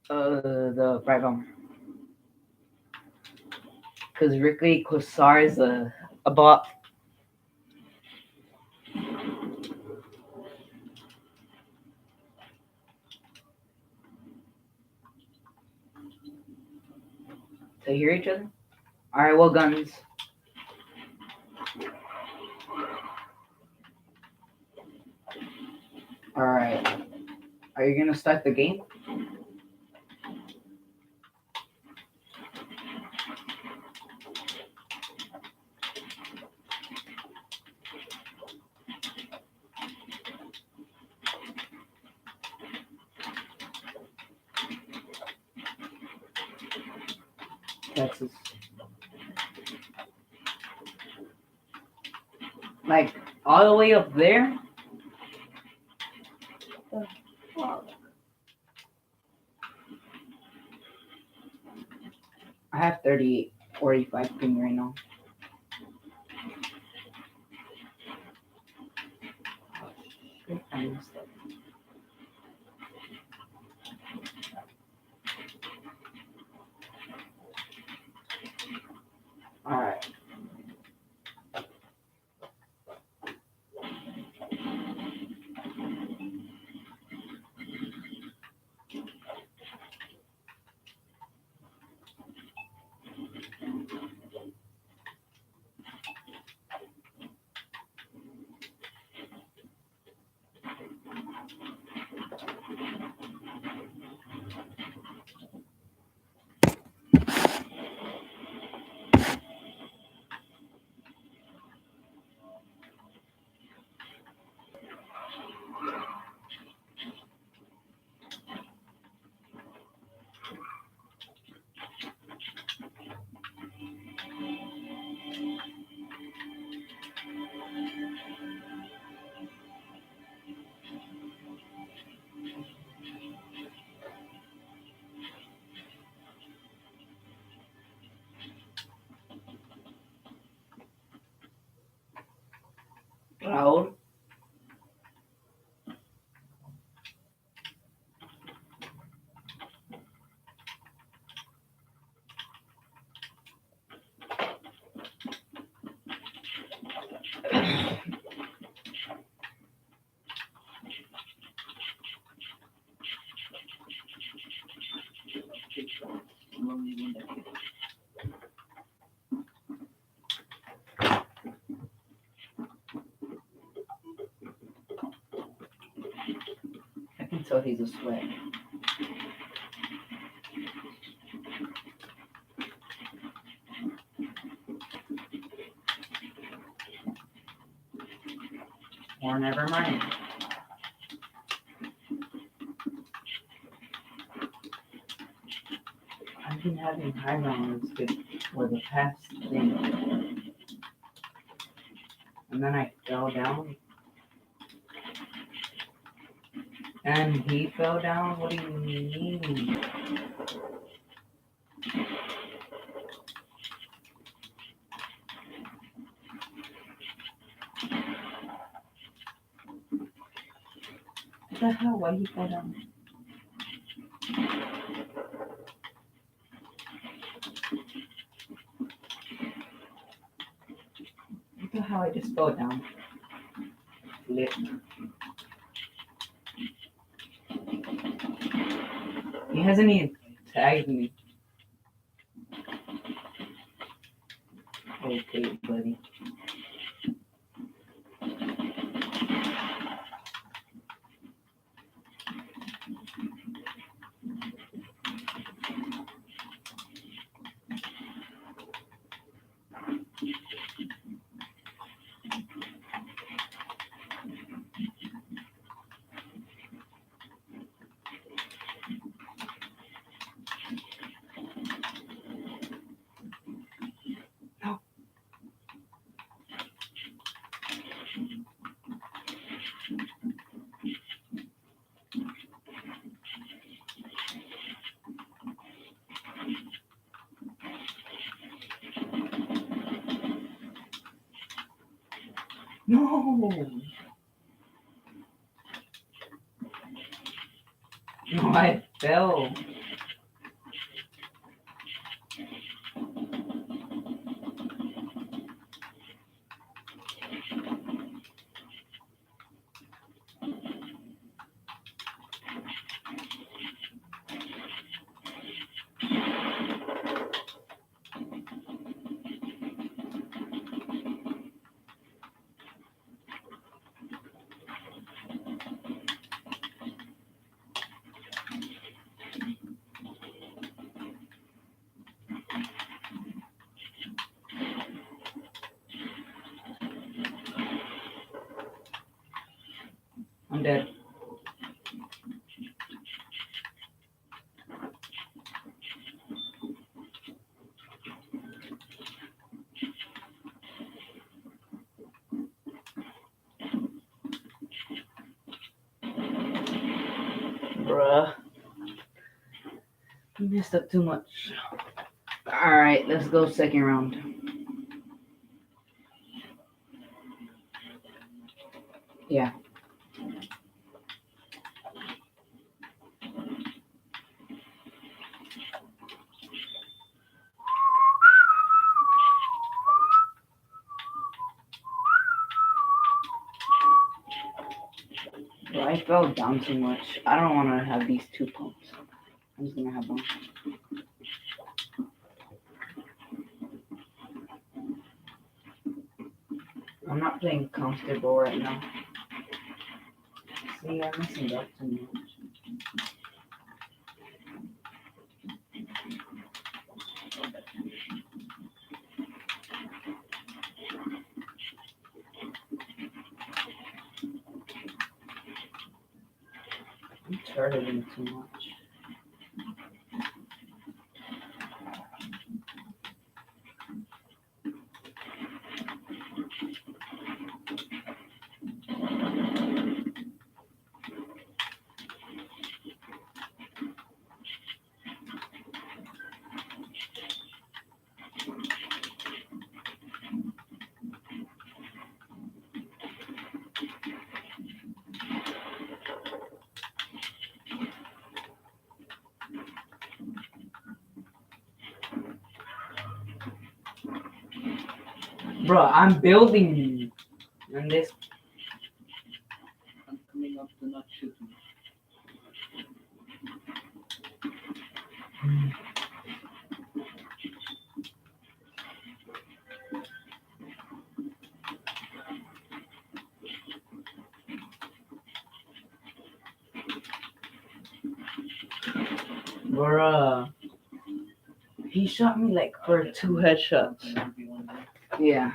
The bright bomb. Because Ricky Kosar is a bot. To hear each other? Alright, what guns? Alright. Are you gonna start the game? Texas. Like, all the way up there? I have 38, 45 ping right now. Oh, shit, I messed up. Alright. Raul? I can tell he's a sweat. Or never mind. I've been having high rounds for the past thing. And then I fell down. And he fell down? What do you mean? What the hell? Why he fell down? What the hell? I just fell down. Lit. He hasn't even tagged me. Okay, buddy. No! No, I fell. I'm dead. Bruh. You messed up too much. Alright, let's go second round. Yeah. Bro, I fell down too much. I don't want to have these two pumps. I'm just gonna have one. I'm not playing comfortable right now. See, I'm messing up too much. I'm turtling too much. Bro, I'm building and this. I'm coming up to not shoot me. Bruh. He shot me like for 2 headshots. Yeah.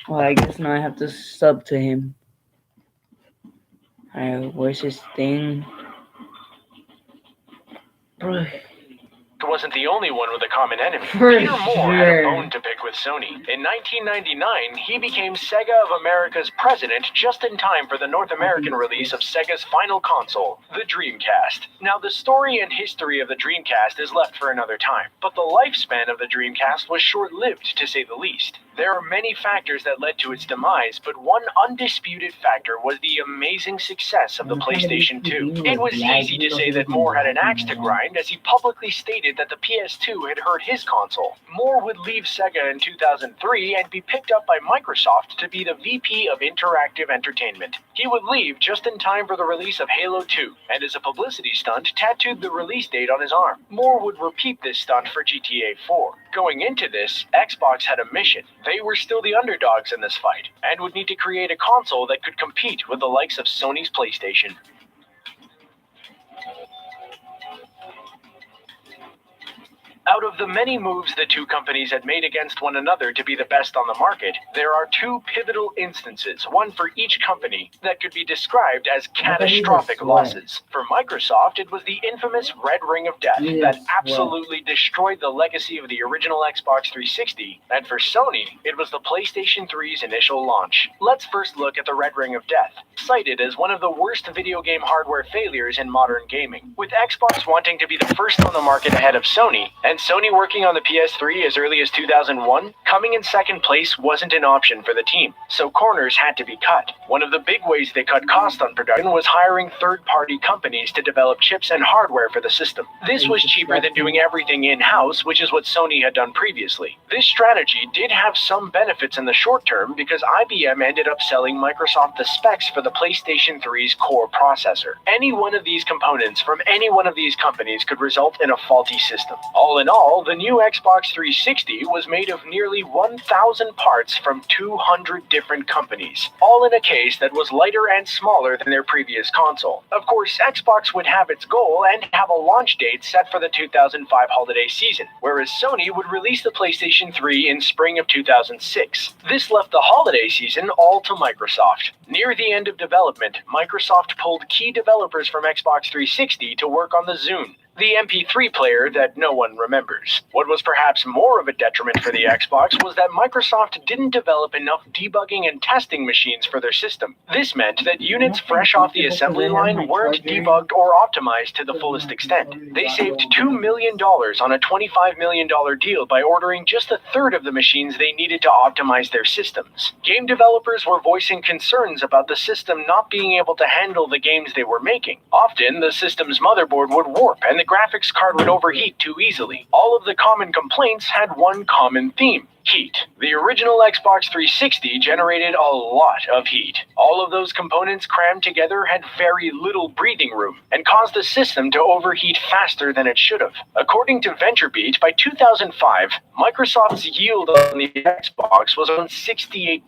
Well, I guess now I have to sub to him. Alright, where's his thing? Bro. Wasn't the only one with a common enemy. For Peter Moore had a sure. bone to pick with Sony. In 1999, he became Sega of America's president just in time for the North American release of Sega's final console, the Dreamcast. Now, the story and history of the Dreamcast is left for another time, but the lifespan of the Dreamcast was short-lived, to say the least. There are many factors that led to its demise, but one undisputed factor was the amazing success of the PlayStation 2. It was easy to say that Moore had an axe to grind, as he publicly stated that the PS2 had hurt his console. Moore would leave Sega in 2003 and be picked up by Microsoft to be the VP of Interactive Entertainment. He would leave just in time for the release of Halo 2, and as a publicity stunt, tattooed the release date on his arm. Moore would repeat this stunt for GTA 4. Going into this, Xbox had a mission. They were still the underdogs in this fight, and would need to create a console that could compete with the likes of Sony's PlayStation. Out of the many moves the two companies had made against one another to be the best on the market, there are two pivotal instances, one for each company, that could be described as catastrophic losses. For Microsoft, it was the infamous Red Ring of Death that absolutely destroyed the legacy of the original Xbox 360, and for Sony, it was the PlayStation 3's initial launch. Let's first look at the Red Ring of Death, cited as one of the worst video game hardware failures in modern gaming. With Xbox wanting to be the first on the market ahead of Sony, and Sony working on the PS3 as early as 2001, coming in second place wasn't an option for the team, so corners had to be cut. One of the big ways they cut costs on production was hiring third-party companies to develop chips and hardware for the system. This was cheaper than doing everything in-house, which is what Sony had done previously. This strategy did have some benefits in the short term because IBM ended up selling Microsoft the specs for the the PlayStation 3's core processor. Any one of these components from any one of these companies could result in a faulty system. All in all, the new Xbox 360 was made of nearly 1,000 parts from 200 different companies, all in a case that was lighter and smaller than their previous console. Of course, Xbox would have its goal and have a launch date set for the 2005 holiday season, whereas Sony would release the PlayStation 3 in spring of 2006. This left the holiday season all to Microsoft. Near the end of development, Microsoft pulled key developers from Xbox 360 to work on the Zune, the MP3 player that no one remembers. What was perhaps more of a detriment for the Xbox was that Microsoft didn't develop enough debugging and testing machines for their system. This meant that units fresh off the assembly line weren't debugged or optimized to the fullest extent. They saved $2 million on a $25 million deal by ordering just a third of the machines they needed to optimize their systems. Game developers were voicing concerns about the system not being able to handle the games they were making. Often, the system's motherboard would warp and the graphics card would overheat too easily. All of the common complaints had one common theme: heat. The original Xbox 360 generated a lot of heat. All of those components crammed together had very little breathing room and caused the system to overheat faster than it should have. According to VentureBeat, by 2005, Microsoft's yield on the Xbox was around 68%,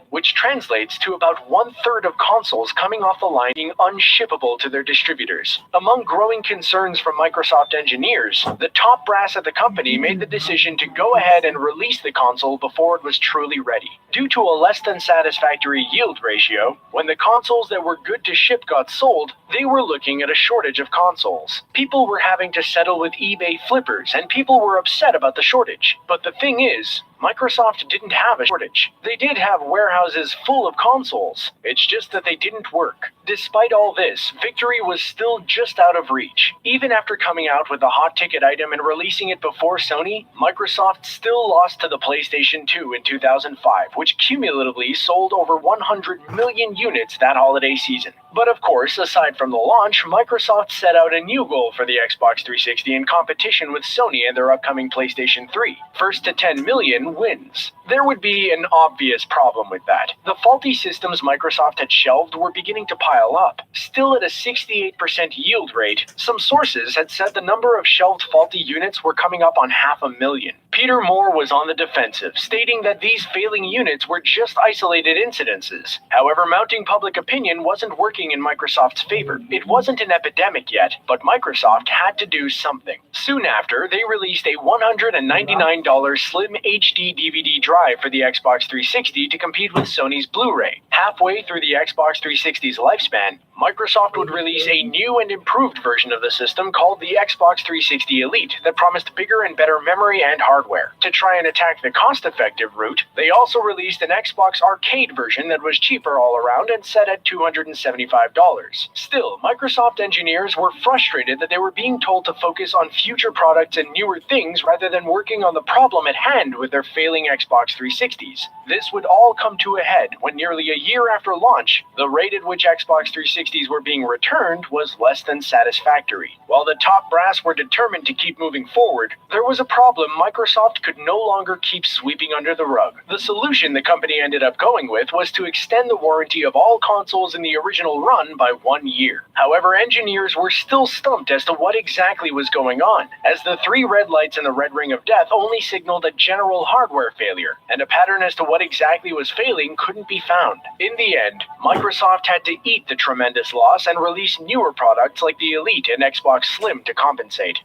which translates to about one-third of consoles coming off the line being unshippable to their distributors. Among growing concerns from Microsoft engineers, the top brass at the company made the decision to go ahead and release the console before it was truly ready. Due to a less than satisfactory yield ratio, when the consoles that were good to ship got sold, they were looking at a shortage of consoles. People were having to settle with eBay flippers, and people were upset about the shortage. But the thing is, Microsoft didn't have a shortage. They did have warehouses full of consoles. It's just that they didn't work. Despite all this, victory was still just out of reach. Even after coming out with a hot-ticket item and releasing it before Sony, Microsoft still lost to the PlayStation 2 in 2005, which cumulatively sold over 100 million units that holiday season. But of course, aside from the launch, Microsoft set out a new goal for the Xbox 360 in competition with Sony and their upcoming PlayStation 3. First to 10 million wins. There would be an obvious problem with that. The faulty systems Microsoft had shelved were beginning to pile up. Still at a 68% yield rate, some sources had said the number of shelved faulty units were coming up on 500,000. Peter Moore was on the defensive, stating that these failing units were just isolated incidences. However, mounting public opinion wasn't working in Microsoft's favor. It wasn't an epidemic yet, but Microsoft had to do something. Soon after, they released a $199 slim HD DVD drive for the Xbox 360 to compete with Sony's Blu-ray. Halfway through the Xbox 360's lifespan, Microsoft would release a new and improved version of the system called the Xbox 360 Elite that promised bigger and better memory and hardware. To try and attack the cost-effective route, they also released an Xbox Arcade version that was cheaper all around and set at $275. Still, Microsoft engineers were frustrated that they were being told to focus on future products and newer things rather than working on the problem at hand with their failing Xbox 360s. This would all come to a head when nearly a year after launch, the rate at which Xbox 360s were being returned was less than satisfactory. While the top brass were determined to keep moving forward, there was a problem Microsoft could no longer keep sweeping under the rug. The solution the company ended up going with was to extend the warranty of all consoles in the original run by 1 year. However, engineers were still stumped as to what exactly was going on, as the 3 red lights in the red ring of death only signaled a general hardware failure, and a pattern as to what exactly was failing couldn't be found. In the end, Microsoft had to eat the tremendous loss and release newer products like the Elite and Xbox Slim to compensate.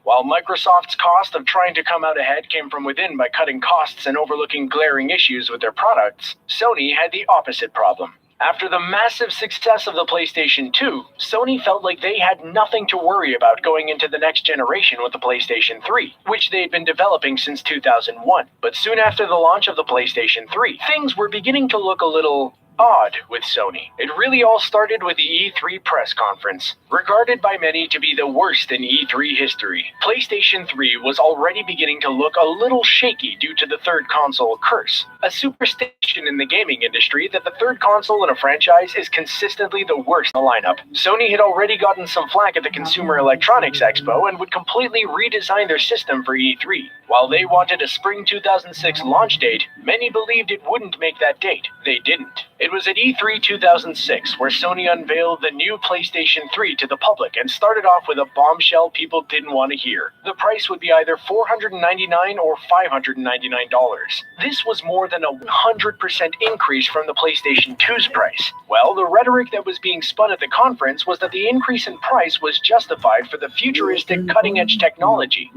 While Microsoft's cost of trying to come out ahead came from within by cutting costs and overlooking glaring issues with their products, Sony had the opposite problem. After the massive success of the PlayStation 2, Sony felt like they had nothing to worry about going into the next generation with the PlayStation 3, which they'd been developing since 2001. But soon after the launch of the PlayStation 3, things were beginning to look a little odd with Sony. It really all started with the E3 press conference. Regarded by many to be the worst in E3 history, PlayStation 3 was already beginning to look a little shaky due to the third console curse, a superstition in the gaming industry that the third console in a franchise is consistently the worst in the lineup. Sony had already gotten some flack at the Consumer Electronics Expo and would completely redesign their system for E3. While they wanted a spring 2006 launch date, many believed it wouldn't make that date. They didn't. It was at E3 2006 where Sony unveiled the new PlayStation 3 to the public and started off with a bombshell people didn't want to hear. The price would be either $499 or $599. This was more than a 100% increase from the PlayStation 2's price. Well, the rhetoric that was being spun at the conference was that the increase in price was justified for the futuristic cutting-edge technology.